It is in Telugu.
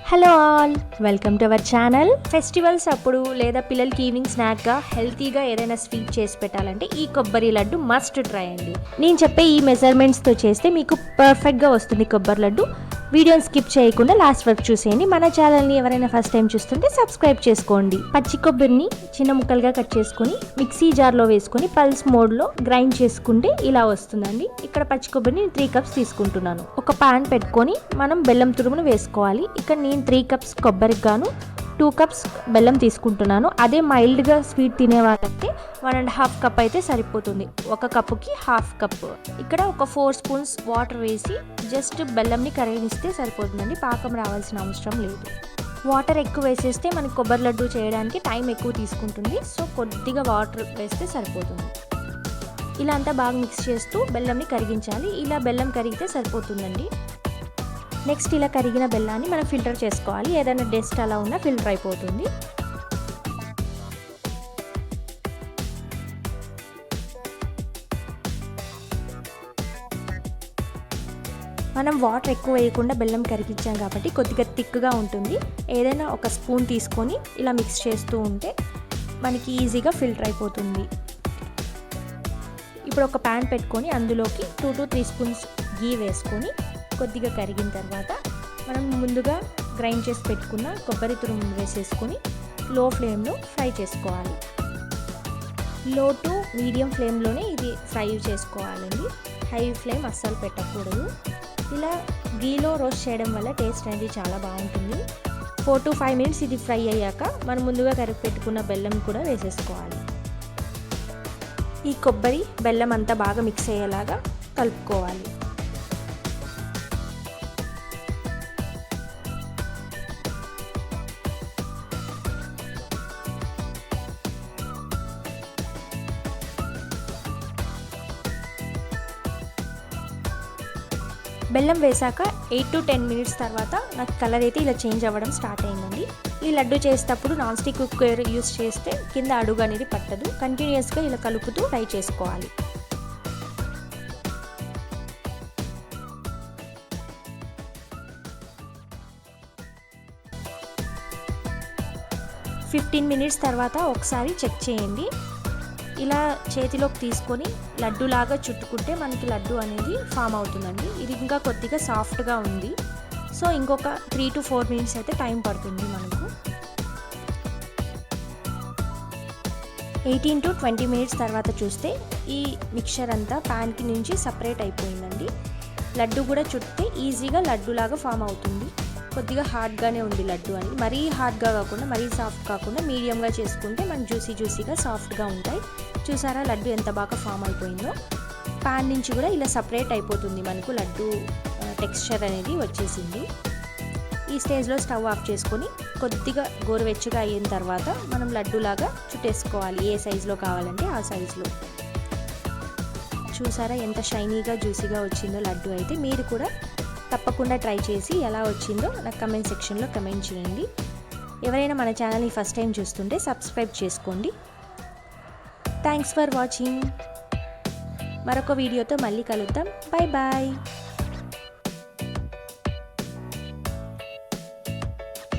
Hello all, welcome to our channel. Festivals అప్పుడు లేదా పిల్లలకి ఈవినింగ్ స్నాక్గా హెల్తీగా ఏదైనా స్వీట్ చేసి పెట్టాలంటే ఈ కొబ్బరి లడ్డు మస్ట్ ట్రై అండి. నేను చెప్పే ఈ మెజర్మెంట్స్తో చేస్తే మీకు పర్ఫెక్ట్గా వస్తుంది కొబ్బరి లడ్డు. వీడియోని స్కిప్ చేయకుండా లాస్ట్ వరకు చూసేయండి. మన ఛానల్ని ఎవరైనా ఫస్ట్ టైం చూస్తుంటే సబ్స్క్రైబ్ చేసుకోండి. పచ్చి కొబ్బరిని చిన్న ముక్కలుగా కట్ చేసుకొని మిక్సీ జార్లో వేసుకొని పల్స్ మోడ్లో గ్రైండ్ చేసుకుంటే ఇలా వస్తుందండి. ఇక్కడ పచ్చి కొబ్బరిని 3 కప్స్ తీసుకుంటున్నాను. ఒక పాన్ పెట్టుకొని మనం బెల్లం తురుమును వేసుకోవాలి. ఇక్కడ నేను 3 కప్స్ కొబ్బరికి గాను 2 కప్స్ బెల్లం తీసుకుంటున్నాను. అదే మైల్డ్గా స్వీట్ తినే వాళ్ళంటే 1.5 కప్ అయితే సరిపోతుంది. ఒక కప్పుకి 1/2 కప్. ఇక్కడ ఒక 4 స్పూన్స్ వాటర్ వేసి జస్ట్ బెల్లంని కరిగిస్తే సరిపోతుందండి. పాకం రావాల్సిన అవసరం లేదు. వాటర్ ఎక్కువ వేసేస్తే మనకి కొబ్బరి లడ్డు చేయడానికి టైం ఎక్కువ తీసుకుంటుంది. సో కొద్దిగా వాటర్ వేస్తే సరిపోతుంది. ఇలా అంతా బాగా మిక్స్ చేస్తూ బెల్లంని కరిగించాలి. ఇలా బెల్లం కరిగితే సరిపోతుందండి. నెక్స్ట్ ఇలా కరిగిన బెల్లాన్ని మనం ఫిల్టర్ చేసుకోవాలి. ఏదైనా డస్ట్ అలా ఉన్నా ఫిల్టర్ అయిపోతుంది. మనం వాటర్ ఎక్కువ వేయకుండా బెల్లం కరిగించాం కాబట్టి కొద్దిగా థిక్గా ఉంటుంది. ఏదైనా ఒక స్పూన్ తీసుకొని ఇలా మిక్స్ చేస్తూ ఉంటే మనకి ఈజీగా ఫిల్టర్ అయిపోతుంది. ఇప్పుడు ఒక ప్యాన్ పెట్టుకొని అందులోకి 2 to 3 స్పూన్స్ గీ వేసుకొని కొద్దిగా కరిగిన తర్వాత మనం ముందుగా గ్రైండ్ చేసి పెట్టుకున్న కొబ్బరి తురుము వేసేసుకొని లో ఫ్లేమ్లో ఫ్రై చేసుకోవాలి. లో టు మీడియం ఫ్లేమ్లోనే ఇది ఫ్రై చేసుకోవాలండి. హై ఫ్లేమ్ అస్సలు పెట్టకూడదు. ఇలా గీలో రోస్ట్ చేయడం వల్ల టేస్ట్ అనేది చాలా బాగుంటుంది. 4 to 5 మినిట్స్ ఇది ఫ్రై అయ్యాక మనం ముందుగా కరిగి పెట్టుకున్న బెల్లం కూడా వేసేసుకోవాలి. ఈ కొబ్బరి బెల్లం అంతా బాగా మిక్స్ అయ్యేలాగా కలుపుకోవాలి. బెల్లం వేసాక 8 to 10 మినిట్స్ తర్వాత నాకు కలర్ అయితే ఇలా చేంజ్ అవ్వడం స్టార్ట్ అయిందండి. ఈ లడ్డు చేసేటప్పుడు నాన్ స్టిక్ కుక్కర్ యూస్ చేస్తే కింద అడుగు అనేది పట్టదు. కంటిన్యూస్గా ఇలా కలుపుతూ ఫ్రై చేసుకోవాలి. ఫిఫ్టీన్ మినిట్స్ తర్వాత ఒకసారి చెక్ చేయండి. ఇలా చేతిలోకి తీసుకొని లడ్డూలాగా చుట్టుకుంటే మనకి లడ్డు అనేది ఫామ్ అవుతుందండి. ఇది ఇంకా కొద్దిగా సాఫ్ట్గా ఉంది. సో ఇంకొక 3 to 4 మినిట్స్ అయితే టైం పడుతుంది మనకు. 18 to 20 మినిట్స్ తర్వాత చూస్తే ఈ మిక్చర్ అంతా ప్యాన్కి నుంచి సపరేట్ అయిపోయిందండి. లడ్డు కూడా చుట్టితే ఈజీగా లడ్డూలాగా ఫామ్ అవుతుంది. కొద్దిగా హార్డ్గానే ఉంది లడ్డు అని. మరీ హార్డ్గా కాకుండా మరీ సాఫ్ట్ కాకుండా మీడియంగా చేసుకుంటే మనకు జ్యూసీగా సాఫ్ట్గా ఉంటాయి. చూసారా లడ్డు ఎంత బాగా ఫామ్ అయిపోయిందో. ప్యాన్ నుంచి కూడా ఇలా సపరేట్ అయిపోతుంది. మనకు లడ్డు టెక్స్చర్ అనేది వచ్చేసింది. ఈ స్టేజ్లో స్టవ్ ఆఫ్ చేసుకొని కొద్దిగా గోరువెచ్చగా అయిన తర్వాత మనం లడ్డూలాగా చుట్టేసుకోవాలి. ఏ సైజులో కావాలంటే ఆ సైజులో. చూసారా ఎంత షైనీగా జ్యూసీగా వచ్చిందో లడ్డు అయితే. మీరు కూడా తప్పకుండా ట్రై చేసి ఎలా వచ్చిందో నాకు కమెంట్ సెక్షన్లో కమెంట్ చేయండి. ఎవరైనా మన ఛానల్ని ఫస్ట్ టైం చూస్తుంటే సబ్స్క్రైబ్ చేసుకోండి. Thanks for watching. మరొక వీడియోతో మళ్ళీ కలుద్దాం. Bye bye.